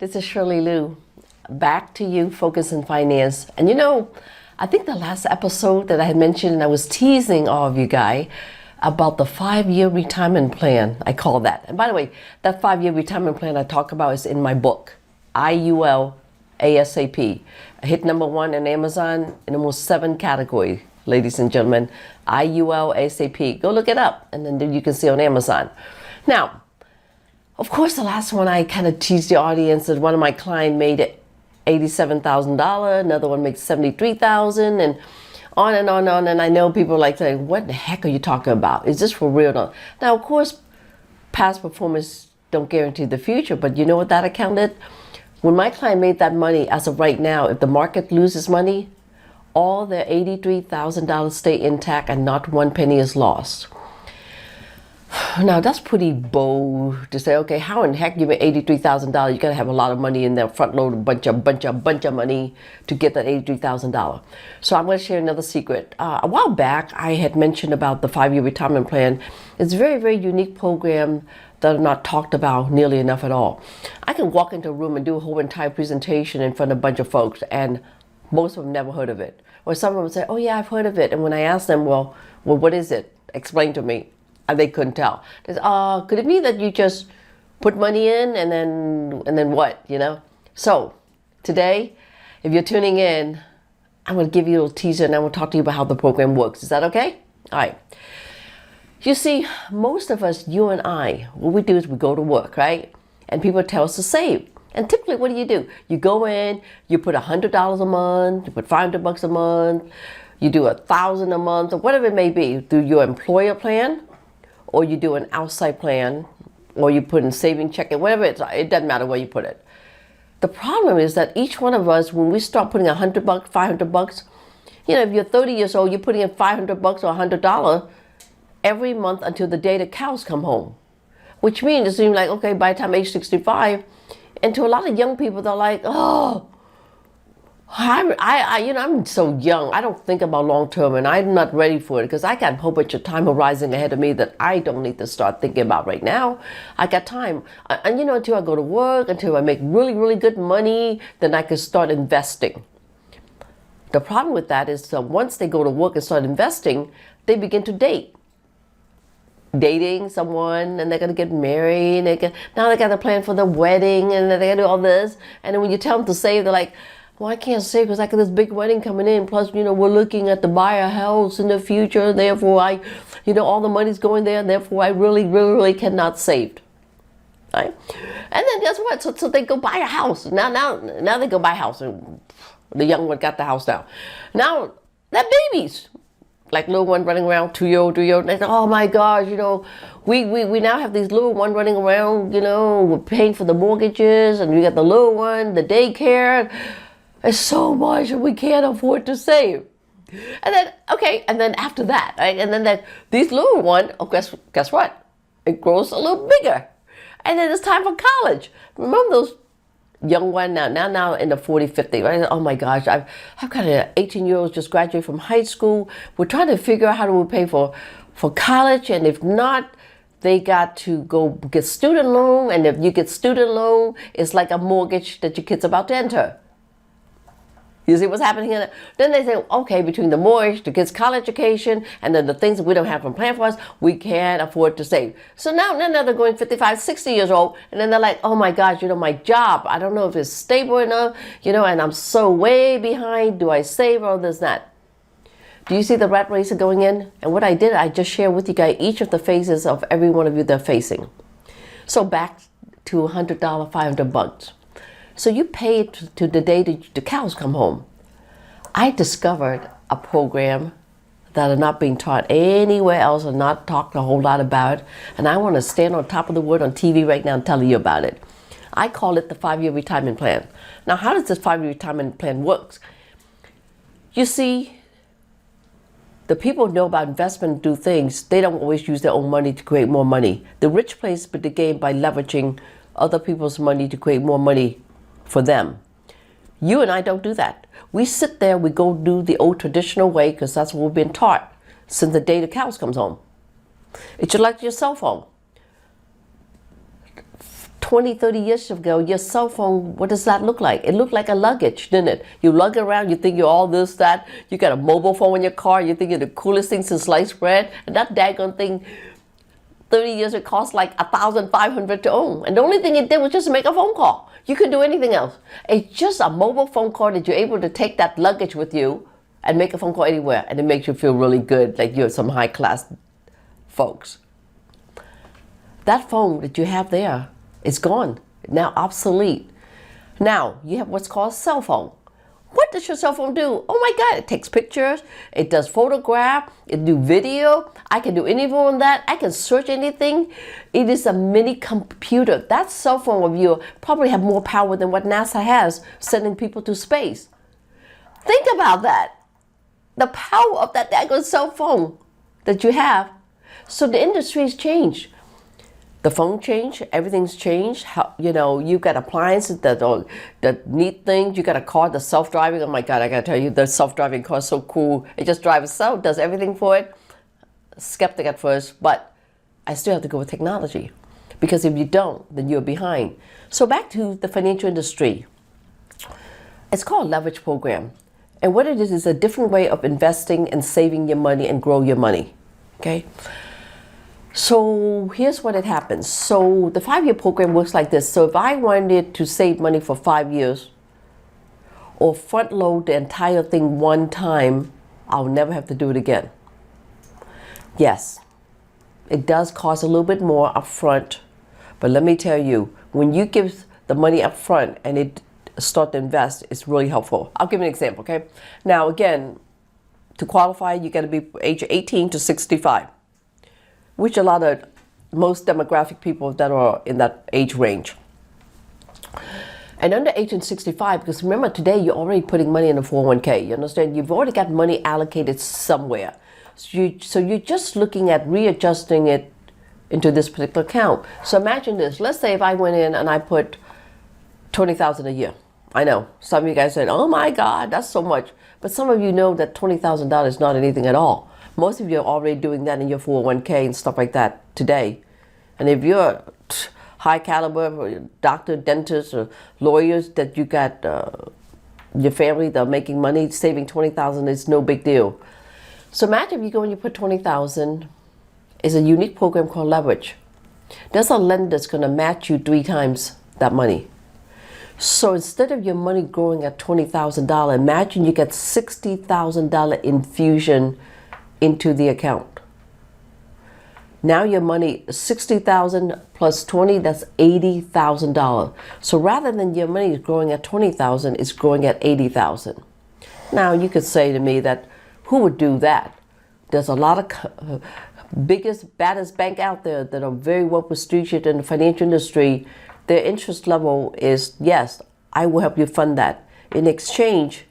This is Shirley Luu. Back to you, Focus in Finance. And I think the last episode that I had mentioned, and I was teasing all of you guys about the 5-year retirement plan, I call that. And by the way, that 5-year retirement plan I talk about is in my book, IUL ASAP. I hit #1 on Amazon in almost 7 categories, ladies and gentlemen. IUL ASAP. Go look it up, and then you can see on Amazon. Now, of course, the last one I kind of teased the audience that one of my clients made $87,000, another one makes $73,000, and on and on and on. And I know people like saying, "What the heck are you talking about? Is this for real?" Now, of course, past performance don't guarantee the future, but you know what that accounted? When my client made that money, as of right now, if the market loses money, all their $83,000 stay intact and not one penny is lost. Now that's pretty bold to say. Okay, how in heck you made $83,000? You gotta have a lot of money in there, front load a bunch of money to get that $83,000. So I'm gonna share another secret. A while back, I had mentioned about the 5-year retirement plan. It's a very, very unique program that are not talked about nearly enough at all. I can walk into a room and do a whole entire presentation in front of a bunch of folks, and most of them never heard of it. Or some of them say, "Oh yeah, I've heard of it." And when I ask them, well, what is it? Explain to me. And they couldn't tell. They said, could it be that you just put money in and then what, So today, if you're tuning in, I'm going to give you a little teaser and I will talk to you about how the program works. Is that okay? All right. You see, most of us, you and I, what we do is we go to work, right? And people tell us to save. And typically, what do? You go in, you put $100 a month, you put $500 a month, you do $1,000 a month, or whatever it may be, through your employer plan, or you do an outside plan, or you put in saving checking, whatever it doesn't matter where you put it. The problem is that each one of us, when we start putting $100, $500, if you're 30 years old, you're putting in $500 or $100 every month until the day the cows come home. Which means it seems like, okay, by the time age 65, and to a lot of young people, they're like, oh, I'm so young. I don't think about long term, and I'm not ready for it because I got a whole bunch of time horizon ahead of me that I don't need to start thinking about right now. I got time, and until I go to work, until I make really, really good money, then I can start investing. The problem with that is once they go to work and start investing, they begin to dating someone, and they're gonna get married. Now they got to plan for the wedding, and they gotta do all this. And then when you tell them to save, they're like, "Well, I can't save because I got this big wedding coming in. Plus, we're looking at to buy a house in the future. Therefore, all the money's going there. Therefore, I really, really, really cannot save." Right? And then guess what? So they go buy a house. Now they go buy a house, and the young one got the house now. Now they're babies. Like little one running around, 2-year-old, 3-year-old. They say, "Oh my gosh, we now have these little one running around. We're paying for the mortgages, and we got the little one, the daycare. It's so much, and we can't afford to save." And then after that, right? And then these little one, guess what? It grows a little bigger, and then it's time for college. Remember those young one now in the 40, 50, right? Oh my gosh, I've got an 18-year-old just graduated from high school. We're trying to figure out how do we pay for college, and if not, they got to go get student loan, and if you get student loan, it's like a mortgage that your kid's about to enter. You see what's happening here? Then they say, okay, between the mortgage, the kids' college education, and then the things that we don't have planned for us, we can't afford to save. So now they're going 55, 60 years old, and then they're like, oh my gosh, my job, I don't know if it's stable enough, and I'm so way behind. Do I save or this, that? Do you see the rat race going in? And what I did, I just shared with you guys each of the phases of every one of you they're facing. So back to $100, $500. So you pay it to the day the cows come home. I discovered a program that are not being taught anywhere else and not talked a whole lot about. And I want to stand on top of the world on TV right now and tell you about it. I call it the 5-year retirement plan. Now, how does this 5-year retirement plan work? You see, the people who know about investment and do things, they don't always use their own money to create more money. The rich place the game by leveraging other people's money to create more money for them. You and I don't do that. We sit there, we go do the old traditional way because that's what we've been taught since the day the cows comes home. It's just like your cell phone. 20, 30 years ago, your cell phone, what does that look like? It looked like a luggage, didn't it? You lug it around, you think you're all this, that. You got a mobile phone in your car, you think you're the coolest thing since sliced bread. And that daggone thing, 30 years, it cost like $1,500 to own. And the only thing it did was just make a phone call. You couldn't do anything else. It's just a mobile phone call that you're able to take that luggage with you and make a phone call anywhere. And it makes you feel really good, like you're some high class folks. That phone that you have there, it's gone, now obsolete. Now you have what's called a cell phone. What does your cell phone do? Oh my God, it takes pictures, it does photograph, it do video. I can do anything on that. I can search anything. It is a mini computer. That cell phone of yours probably have more power than what NASA has, sending people to space. Think about that. The power of that daggone cell phone that you have. So the industry's changed. The phone changed, everything's changed. How, you've got appliances that neat things. You got a car that's self-driving. Oh my God, I gotta tell you, the self-driving car is so cool. It just drives itself, does everything for it. Skeptic at first, but I still have to go with technology. Because if you don't, then you're behind. So back to the financial industry. It's called leverage program. And what it is a different way of investing and saving your money and grow your money, okay? So here's what it happens. So the 5-year program works like this. So if I wanted to save money for 5 years or front load the entire thing one time, I'll never have to do it again. Yes, it does cost a little bit more up front, but let me tell you, when you give the money up front and it start to invest, it's really helpful. I'll give you an example, okay? Now again, to qualify, you got to be age 18 to 65. Which a lot of most demographic people that are in that age range. And under age 65, because remember today you're already putting money in a 401k, you understand? You've already got money allocated somewhere. So you're just looking at readjusting it into this particular account. So imagine this, let's say if I went in and I put $20,000 a year. I know, some of you guys said, oh my God, that's so much. But some of you know that $20,000 is not anything at all. Most of you are already doing that in your 401k and stuff like that today. And if you're high caliber, doctor, dentist, or lawyers that you got your family that are making money, saving $20,000 is no big deal. So imagine if you go and you put $20,000, it's a unique program called leverage. There's a lender that's going to match you 3 times that money. So instead of your money growing at $20,000, imagine you get $60,000 infusion into the account. Now your money, $60,000 plus 20, that's $80,000. So rather than your money is growing at $20,000, it's growing at $80,000. Now you could say to me that, who would do that? There's a lot of biggest, baddest bank out there that are very well prestigious in the financial industry. Their interest level is, yes, I will help you fund that. In exchange,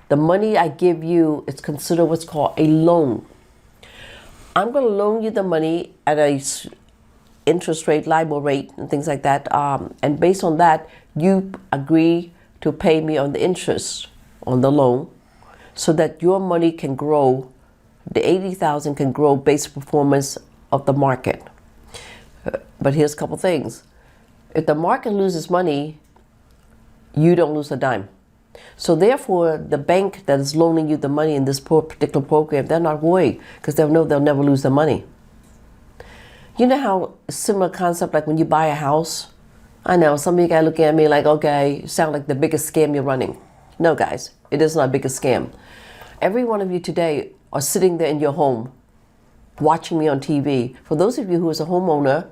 the money I give you is considered what's called a loan. I'm going to loan you the money at a interest rate, LIBOR rate, and things like that. And based on that, you agree to pay me on the interest on the loan so that your money can grow, the $80,000 can grow based on performance of the market. But here's a couple things. If the market loses money, you don't lose a dime. So therefore, the bank that is loaning you the money in this particular program, they're not worried because they'll know they'll never lose the money. You know how similar concept like when you buy a house? I know some of you guys looking at me like, okay, you sound like the biggest scam you're running. No, guys, it is not the biggest scam. Every one of you today are sitting there in your home watching me on TV. For those of you who is a homeowner,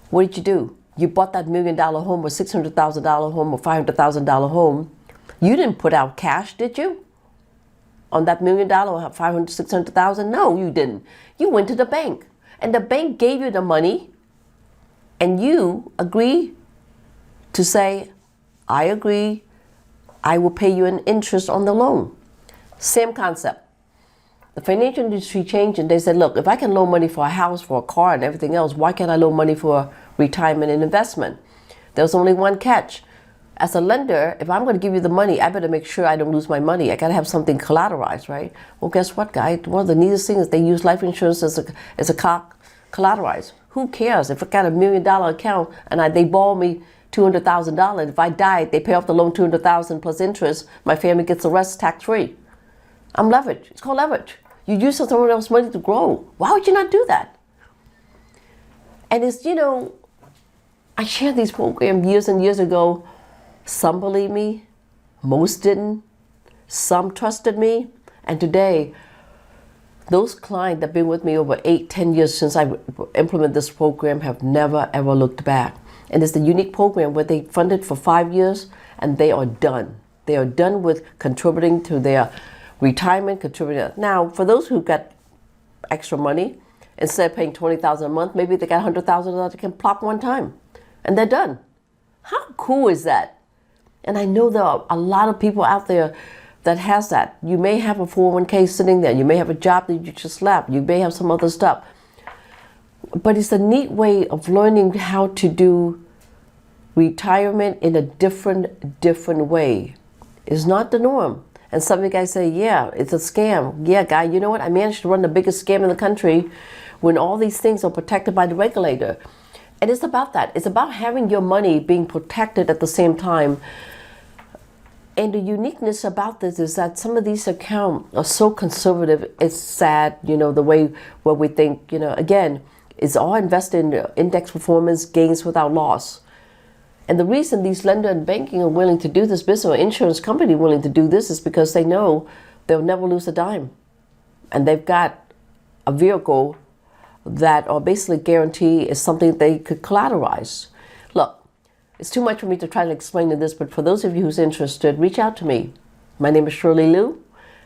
what did you do? You bought that $1 million home or $600,000 home or $500,000 home. You didn't put out cash, did you? On that $1 million or $500,000, $600,000? No, you didn't. You went to the bank and the bank gave you the money and you agree to say, I agree, I will pay you an interest on the loan. Same concept. The financial industry changed and they said, look, if I can loan money for a house, for a car and everything else, why can't I loan money for retirement and investment? There's only one catch. As a lender, if I'm going to give you the money, I better make sure I don't lose my money. I got to have something collateralized, right? Well, guess what, guys? One of the neatest things is they use life insurance as a cock collateralized. Who cares if I got $1 million account and they borrow me $200,000? If I die, they pay off the loan $200,000 plus interest. My family gets the rest tax free. I'm leverage. It's called leverage. You use someone else's money to grow. Why would you not do that? And it's, I shared these programs years and years ago. Some believed me, most didn't. Some trusted me, and today, those clients that have been with me over 8-10 years since I implemented this program have never ever looked back. And it's a unique program where they funded for 5 years and they are done. They are done with contributing to their retirement, contributing. Now, for those who got extra money, instead of paying $20,000 a month, maybe they got $100,000 they can plop one time, and they're done. How cool is that? And I know there are a lot of people out there that has that. You may have a 401k sitting there. You may have a job that you just left. You may have some other stuff. But it's a neat way of learning how to do retirement in a different way. It's not the norm. And some of you guys say, yeah, it's a scam. Yeah, guy, you know what? I managed to run the biggest scam in the country when all these things are protected by the regulator. And it's about that. It's about having your money being protected at the same time. And the uniqueness about this is that some of these accounts are so conservative. It's sad, the way where we think, again, it's all invested in index performance gains without loss. And the reason these lender and banking are willing to do this business, or insurance company willing to do this, is because they know they'll never lose a dime. And they've got a vehicle that are basically guarantee is something they could collateralize. Look, it's too much for me to try to explain this, but for those of you who's interested, reach out to me. My name is Shirley Luu,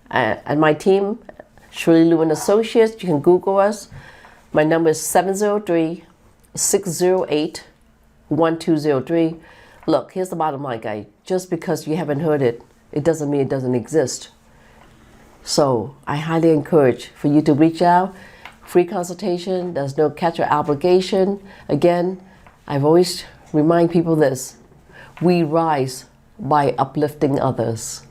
and my team, Shirley Luu and Associates. You can Google us. My number is 703-608-1203. Look, here's the bottom line, guys. Just because you haven't heard it, it doesn't mean it doesn't exist. So I highly encourage for you to reach out. Free consultation. There's no catch or obligation. Again, I've always remind people this: we rise by uplifting others.